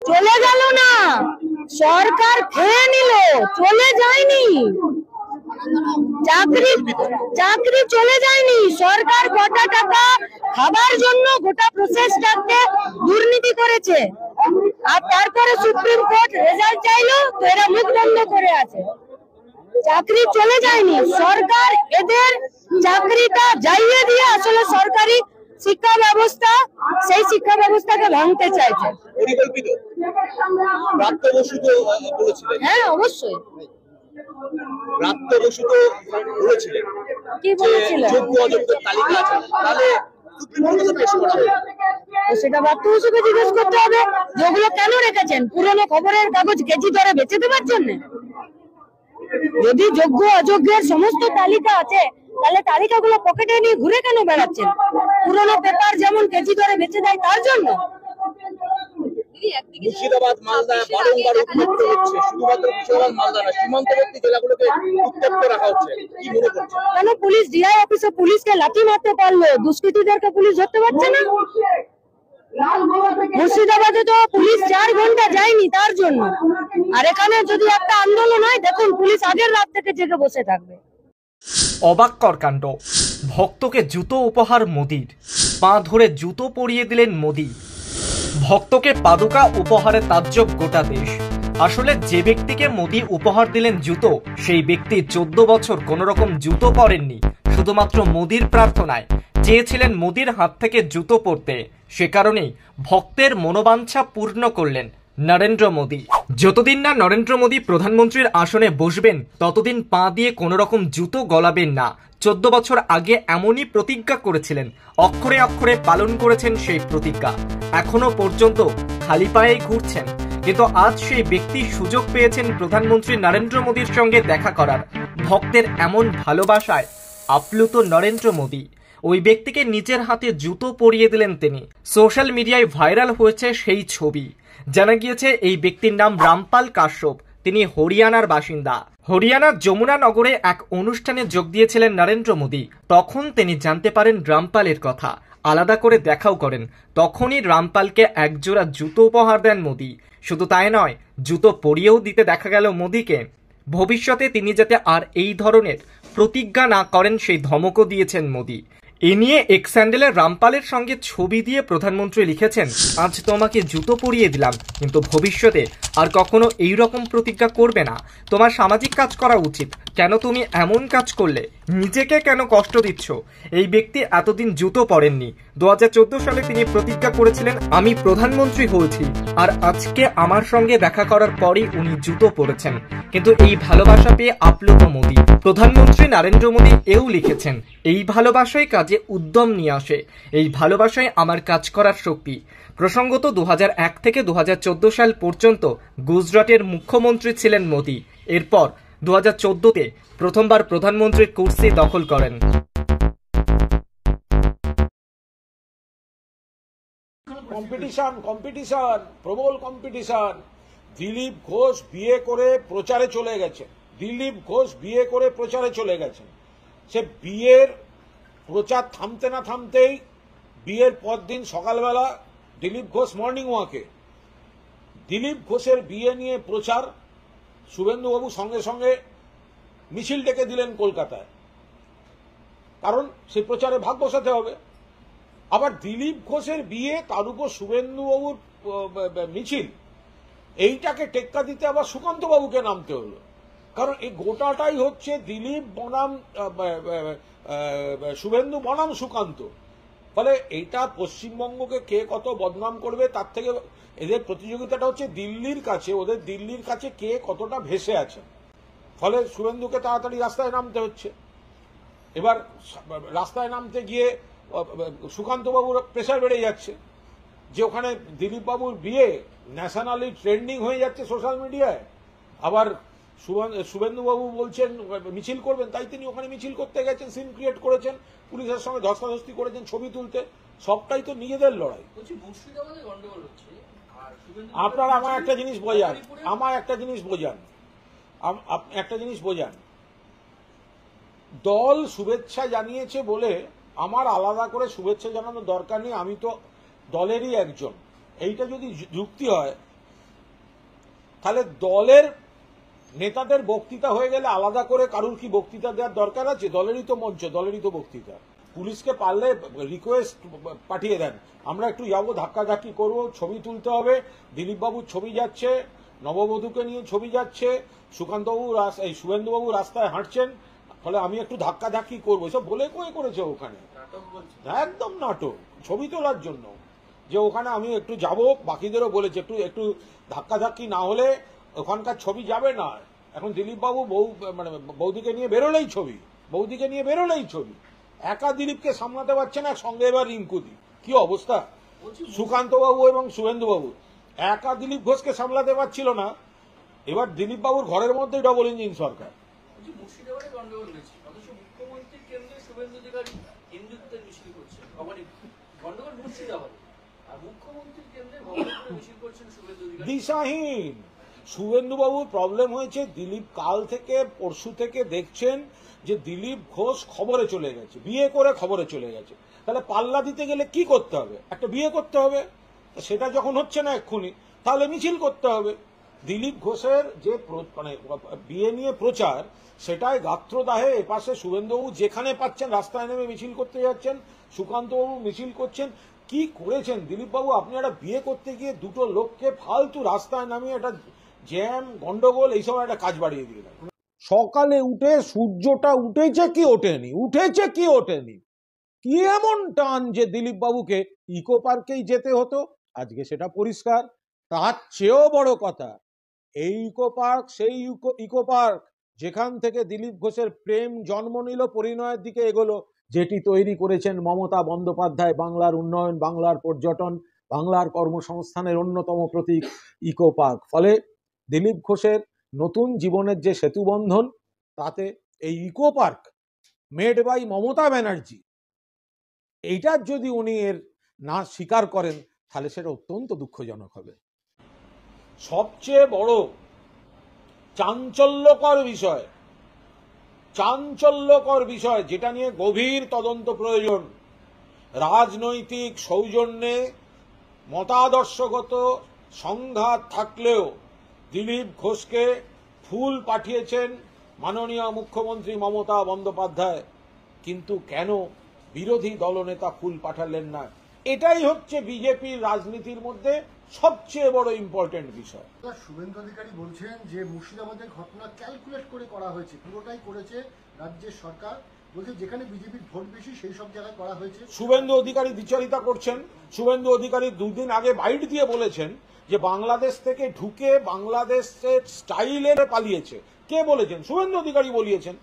চলে গেল না, সরকার খেয়ে নিল, চলে যায়নি। চাকরি চলে যায়নি। সরকার গোটা টাকা খাবার জন্য গোটা প্রসেসটাকে দুর্নীতি করেছে, আর তারপরে সুপ্রিম কোর্ট রেজাল্ট চাইলো, তো এরা মুখ বন্ধ করে আছে। চাকরি চলে যায়নি, সরকার এদের চাকরিটা যাইয়ে দিয়ে আসলে সরকারি শিক্ষা ব্যবস্থা, সেই শিক্ষা ব্যবস্থাকে ভাঙতে চাইছে। হ্যাঁ, অবশ্যই। কি বলেছিলেন? সেটা প্রাপ্ত বসুকে জিজ্ঞেস করতে হবে, যেগুলো কেন রেখেছেন, পুরনো খবরের কাগজ কেজি দরে বেচে দেওয়ার জন্য? যদি যোগ্য অযোগ্যের সমস্ত তালিকা আছে, তাহলে তালিকাগুলো পকেটে নিয়ে ঘুরে কেন বেড়াচ্ছেন? পুরনো পেপার যেমন কেজি দরে বেচে দেয় তার জন্য? মুর্শিদাবাদ, মালদা বারংবার উত্তপ্ত হচ্ছে, শুধুমাত্র মুর্শিদাবাদ, মালদা না, সীমান্তবর্তী জেলাগুলোকে উত্তপ্ত রাখা হচ্ছে। কি মনে করছেন? কেন পুলিশ ডিআই অফিসে পুলিশকে লাঠি মারতে পারলো, দুষ্কৃতীদেরকে পুলিশ ধরতে পারছে না? মুর্শিদাবাদে তো পুলিশ 4 ঘন্টা যায়নি তার জন্য। আর এখানে যদি একটা আন্দোলন হয়, দেখুন পুলিশ আগের রাত থেকে জেগে বসে থাকবে। অবাক্কর কাণ্ড। ভক্তকে জুতো উপহার মোদির, পা ধরে জুতো পরিয়ে দিলেন মোদি। ভক্তকে পাদুকা উপহারে তাজ্জব গোটা দেশ। আসলে যে ব্যক্তিকে মোদি উপহার দিলেন জুতো, সেই ব্যক্তি 14 বছর কোন রকম জুতো পরেননি। শুধুমাত্র মোদির প্রার্থনায় চেয়েছিলেন মোদির হাত থেকে জুতো পরতে। সে কারণেই ভক্তের মনোবাঞ্ছা পূর্ণ করলেন নরেন্দ্র মোদী। যতদিন না নরেন্দ্র মোদী প্রধানমন্ত্রীর আসনে বসবেন, ততদিন পা দিয়ে কোন রকম জুতো গলাবেন না। 14 বছর আগে এমনই প্রতিজ্ঞা করেছিলেন, অক্ষরে অক্ষরে পালন করেছেন সেই প্রতিজ্ঞা। এখনো পর্যন্ত খালি পায়েই ঘুরছেন, কিন্তু আজ সেই ব্যক্তি সুযোগ পেয়েছেন প্রধানমন্ত্রী নরেন্দ্র মোদীর সঙ্গে দেখা করার। ভক্তের এমন ভালোবাসায় আপ্লুত নরেন্দ্র মোদী ওই ব্যক্তিকে নিজের হাতে জুতো পরিয়ে দিলেন তিনি। সোশ্যাল মিডিয়ায় ভাইরাল হয়েছে সেই ছবি। জানা গিয়েছে এই ব্যক্তির নাম রামপাল কাশ্যপ। তিনি হরিয়ানার বাসিন্দা। হরিয়ানার যমুনানগরে এক অনুষ্ঠানে যোগ দিয়েছিলেন নরেন্দ্র মোদী। তখন তিনি জানতে পারেন রামপালের কথা, আলাদা করে দেখাও করেন। তখনই রামপালকে একজোড়া জুতো উপহার দেন মোদী। শুধু তাই নয়, জুতো পরিয়েও দিতে দেখা গেল মোদীকে। ভবিষ্যতে তিনি যাতে আর এই ধরনের প্রতিজ্ঞা না করেন, সেই ধমকও দিয়েছেন মোদী। এ নিয়ে এক্স হ্যান্ডেলে রামপালের সঙ্গে ছবি দিয়ে প্রধানমন্ত্রী লিখেছেন, আজ তোমাকে জুতো পরিয়ে দিলাম, কিন্তু ভবিষ্যতে আর কখনো এই রকম প্রতিজ্ঞা করবে না। তোমার সামাজিক কাজ করা উচিত। কেন তুমি এমন কাজ করলে? নিজেকে কেন কষ্ট দিচ্ছ? এই ব্যক্তি এতদিন জুতো পরেননি। 2014 সালে তিনি প্রতিজ্ঞা করেছিলেন, আমি প্রধানমন্ত্রী হয়েছি, আর আজকে আমার সঙ্গে দেখা করার পরই উনি জুতো পরেছেন। কিন্তু এই ভালোবাসা পেয়ে আপ্লুত মোদী। প্রধানমন্ত্রী নরেন্দ্র মোদী এও লিখেছেন, এই ভালোবাসাই কাজে উদ্যম নিয়ে আসে, এই ভালোবাসায় আমার কাজ করার শক্তি। প্রসঙ্গত 2001 থেকে 2014 সাল পর্যন্ত গুজরাটের মুখ্যমন্ত্রী ছিলেন মোদী। এরপর 2014-তে প্রথমবার প্রধানমন্ত্রীর কুর্সি দখল করেন। কম্পিটিশন, প্রবল কম্পিটিশন। দিলীপ ঘোষ বিয়ে করে প্রচারে চলে গেছেন। সে বিয়ের প্রচার থামতে না থামতেই বিয়ের পর দিন সকালবেলা দিলীপ ঘোষ মর্নিং ওয়াকে। দিলীপ ঘোষের বিয়ে নিয়ে প্রচার, শুভেন্দুবাবু সঙ্গে সঙ্গে মিছিল ডেকে দিলেন কলকাতায়, কারণ সেই প্রচারে ভাগ বসাতে হবে। আবার দিলীপ ঘোষের বিয়ে, তার উপর শুভেন্দুবাবুর মিছিল, এইটাকে টেক্কা দিতে আবার সুকান্তবাবুকে নামতে হলো। কারণ এই গোটাটাই হচ্ছে দিলীপ বনাম শুভেন্দু বনাম সুকান্ত। ফলে এইটা পশ্চিমবঙ্গকে কে কত বদনাম করবে, তার থেকে এদের প্রতিযোগিতাটা হচ্ছে দিল্লির কাছে, ওদের দিল্লির কাছে কে কতটা ভেসে আছে। ফলে শুভেন্দুকে তাড়াতাড়ি রাস্তায় নামতে হচ্ছে। এবার রাস্তায় নামতে গিয়ে সুকান্তবাবুর প্রেশার বেড়ে যাচ্ছে, যে ওখানে দিলীপবাবুর বিয়ে ন্যাশনালি ট্রেন্ডিং হয়ে যাচ্ছে সোশ্যাল মিডিয়ায়। আবার শুভেন্দুবাবু বলছেন মিছিল করবেন, তাই তিনি ওখানে মিছিল করতে গেছেন, সিন ক্রিয়েট করেছেন, পুলিশের সঙ্গে ধস্তাধস্তি করেছেন ছবি তুলতে। সবটাই তো নিজেদের লড়াই। আপনারা আমায় একটা জিনিস বোঝান, দল শুভেচ্ছা জানিয়েছে বলে আমার আলাদা করে শুভেচ্ছা জানানোর দরকার নেই, আমি তো দলেরই একজন। এইটা যদি যুক্তি হয়, তাহলে দলের নেতাদের বক্তৃতা হয়ে গেলে আলাদা করে কারুর কি বক্তৃতা দেওয়ার দরকার আছে? দলেরই তো মঞ্চ, দলেরই তো বক্তৃতা। পুলিশকে পারলে রিকোয়েস্ট পাঠিয়ে দেন, আমরা একটু যাবো, ধাক্কাধাক্কি করবো, ছবি তুলতে হবে, দিলীপ বাবুর ছবি যাচ্ছে, নববধূকে নিয়ে ছবি যাচ্ছে, সুকান্তবাবু এই শুভেন্দুবাবু রাস্তায় হাঁটছেন, ফলে আমি একটু ধাক্কাধাক্কি করবো, এসব বলে কয়ে করেছে ওখানে। একদম নাটক, ছবি তোলার জন্য। যে ওখানে আমি একটু যাব, বাকিদেরও বলেছে একটু একটু ধাক্কাধাক্কি না হলে ওখানকার ছবি যাবে না। এখন দিলীপ বাবু মানে বৌদিকে নিয়ে বেরোলেই ছবি, বৌদিকে নিয়ে বেরোলেই ছবি, একা দিলীপকে সামলাতে পারছে না, সঙ্গে এবার রিঙ্কুদি। কি অবস্থা সুকান্ত বাবু এবং শুভেন্দু বাবু, একা দিলীপ ঘোষকে সামলাতে পারছিল না, এবার দিলীপ বাবুর ঘরের মধ্যেই ডবল ইঞ্জিন সরকার। মুর্শিদাবাদে গন্ডগোল হয়েছে, অথচ মুখ্যমন্ত্রীর কেন্দ্রে শুভেন্দু অধিকারী হিন্দুত্বের মিছিল করছে। গন্ডগোল মুর্শিদাবাদে, আর মুখ্যমন্ত্রীর কেন্দ্রে ভবানীপুরে মিছিল করছেন শুভেন্দু অধিকারী। দিশাহীন। শুভেন্দুবাবুর প্রবলেম হয়েছে, দিলীপ কাল থেকে পরশু থেকে দেখছেন যে দিলীপ ঘোষ খবরে চলে গেছে, বিয়ে করে খবরে চলে গেছে। তাহলে পাল্লা দিতে গেলে কি করতে হবে? একটা বিয়ে করতে হবে, সেটা যখন হচ্ছে না এক্ষুনি, তাহলে মিছিল করতে হবে। দিলীপ ঘোষের যে মানে বিয়ে নিয়ে প্রচার, সেটাই গাত্রদাহে এপাশে শুভেন্দুবাবু যেখানে পাচ্ছেন রাস্তায় নেমে মিছিল করতে যাচ্ছেন, সুকান্তবাবু মিছিল করছেন। কি করেছেন দিলীপবাবু? আপনি একটা বিয়ে করতে গিয়ে দুটো লোককে ফালতু রাস্তায় নামিয়ে একটা জ্যাম, গন্ডগোল, এইসব একটা কাজ বাড়িয়ে দিলেন। সকালে উঠে সূর্যটা উঠেছে কি ওঠেনি, উঠেছে কি ওঠেনি, কি এমন টান যে দিলীপ বাবুকে ইকো পার্কেই যেতে হতো? আজকে সেটা পরিষ্কার। তার চেয়েও বড় কথা, এই ইকো পার্ক সেই ইকো পার্ক যেখান থেকে দিলীপ ঘোষের প্রেম জন্ম নিল, পরিণয়ের দিকে এগোলো, যেটি তৈরি করেছেন মমতা বন্দ্যোপাধ্যায়, বাংলার উন্নয়ন, বাংলার পর্যটন, বাংলার কর্মসংস্থানের অন্যতম প্রতীক ইকো পার্ক। ফলে দিলীপ ঘোষের নতুন জীবনের যে সেতুবন্ধন, তাতে এই eco park made by Mamata Banerjee, এইটার যদি উনি এর না স্বীকার করেন, তাহলে সেটা অত্যন্ত দুঃখজনক হবে। সবচেয়ে বড় চাঞ্চল্যকর বিষয় যেটা নিয়ে গভীর তদন্ত প্রয়োজন, রাজনৈতিক সৌজন্যে মতাদর্শগত সংঘাত থাকলেও দিলীপ ঘোষকে ফুল পাঠিয়েছেন মাননীয় মুখ্যমন্ত্রী মমতা বন্দ্যোপাধ্যায়, কিন্তু কেন বিরোধী দলনেতা ফুল পাঠালেন না? এটাই হচ্ছে বিজেপির রাজনীতির মধ্যে সবচেয়ে বড় ইম্পর্টেন্ট বিষয়। শুভেন্দু অধিকারী বলছেন যে মুর্শিদাবাদের ঘটনা ক্যালকুলেট করে করা হয়েছে, পুরোটাই করেছে রাজ্যের সরকার। বলছে যেখানে বিজেপির ভোট বেশি সেই সব জায়গায় করা হয়েছে। শুভেন্দু অধিকারী দ্বিচারিতা করছেন। শুভেন্দু অধিকারী দুদিন আগে বাইট দিয়ে বলেছেন যে বাংলাদেশ থেকে ঢুকে বাংলাদেশের স্টাইলে পালিয়েছে। কে বলেছেন? শুভেন্দু অধিকারী বলিয়েছেন।